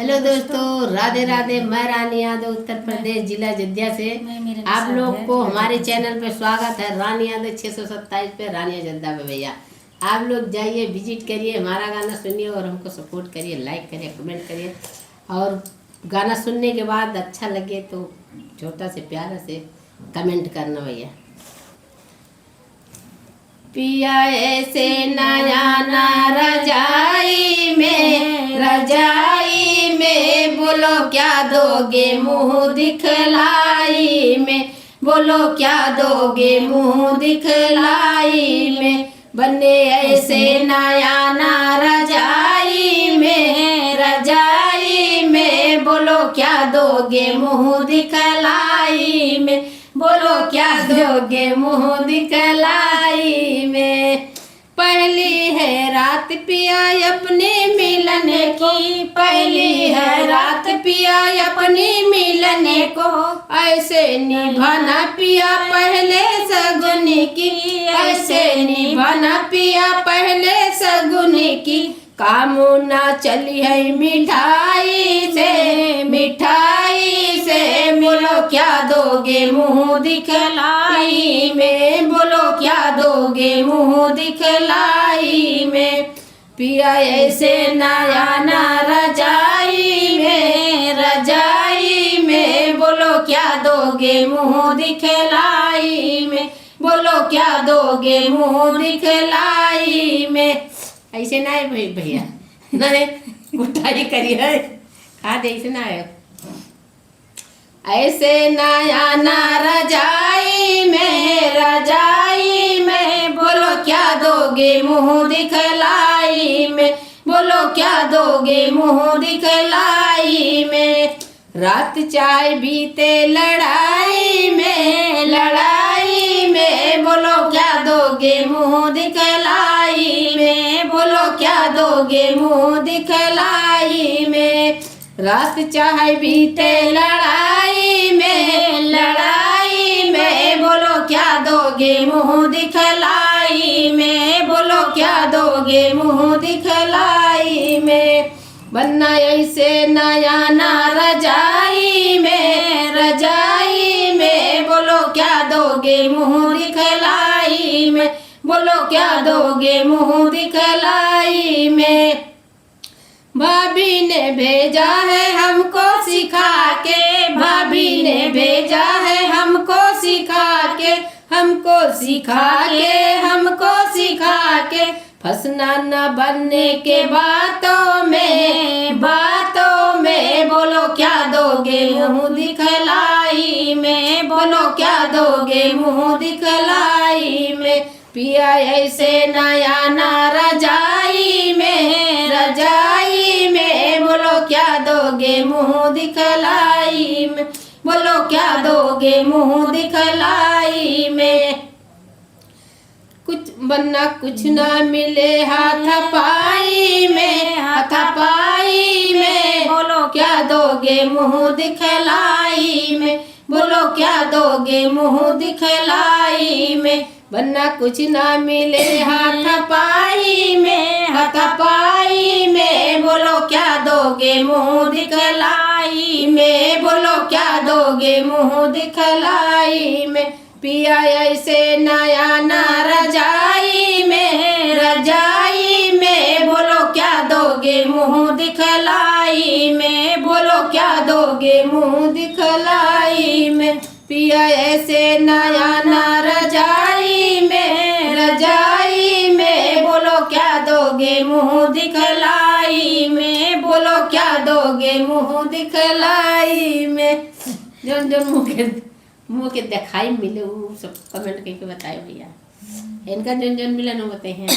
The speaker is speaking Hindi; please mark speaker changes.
Speaker 1: हेलो दोस्तों, राधे राधे। मैं रानी यादव, उत्तर प्रदेश, जिला जद्दा से आप लोग को हमारे चैनल पे स्वागत है। रानी यादव 627 पे, रानी जद्दा पे। भैया आप लोग जाइए, विजिट करिए, हमारा गाना सुनिए और हमको सपोर्ट करिए, लाइक करिए, कमेंट करिए। और गाना सुनने के बाद अच्छा लगे तो छोटा से प्यारा से कमेंट करना भैया। पिया ऐसे नया ना रजाई में बोलो क्या दोगे मुंह दिखलाई में, बोलो क्या दोगे मुंह दिखलाई में। बने ऐसे नया ना रजाई में बोलो क्या दोगे मुंह दिखलाई में, बोलो क्या दोगे मुंह दिखलाई में। पहली है रात पिया अपने मिलने की, पहली है रात पिया अपने मिलने को। ऐसे निभाना पिया पहले सगुन की, ऐसे निभाना पिया पहले सगुन की। काम ना चली है मिठाई से बोलो क्या दोगे मुंह दिखलाई में, बोलो क्या दोगे मुंह दिखलाई में। पिया ऐसे नया ना रजाई में बोलो क्या दोगे मुंह दिखलाई में, बोलो क्या दोगे मुंह दिखलाई में। ऐसे ना है भैया, नहीं कुटाई करिए, खाद ऐसे ना है। ऐसे नया ना रजाई में बोलो क्या दोगे मुंह दिखलाई में, बोलो क्या दोगे मुंह दिखलाई में। रात चाय बीते लड़ाई में बोलो क्या दोगे मुंह दिखलाई में, बोलो क्या दोगे मुंह दिखलाई में। रात चाहे बीते लड़ाई में बोलो क्या दोगे मुंह दिखलाई में, बोलो क्या दोगे मुंह दिखलाई में। बनना ऐसे नया ना रजाई में बोलो क्या दोगे मुंह दिखलाई में, बोलो क्या दोगे मुंह दिखलाई में। भाभी ने भेजा है हमको सिखा के, भाभी ने भेजा है हमको सिखा के, हमको सिखा के। फंसना न बनने के बातों में बोलो क्या दोगे मुंह दिखलाई में, बोलो क्या दोगे मुंह दिखलाई में। पिया ऐसे नया ना रजाई में बोलो क्या दोगे मुंह दिखलाई में, बोलो क्या दोगे मुंह दिखलाई में। कुछ बनना कुछ ना मिले हाथापाई में बोलो क्या दोगे मुंह दिखलाई में, बोलो क्या दोगे मुंह दिखलाई में। बनना कुछ ना मिले हाथापाई में बोलो क्या दोगे मुंह दिखलाई में, बोलो क्या दोगे मुंह दिखलाई में। पिया ऐसे नया ना रजाई में बोलो क्या दोगे मुंह दिखलाई में, बोलो क्या दोगे मुंह दिखलाई में। पिया ऐसे नया ना रजाई में बोलो क्या दोगे मुंह दिखलाई में, बोलो क्या दोगे मुंह दिखलाई में। जो मुँह के दिखाई मिले वो सब कमेंट करके बताए भैया। इनका जो मिलन होते हैं।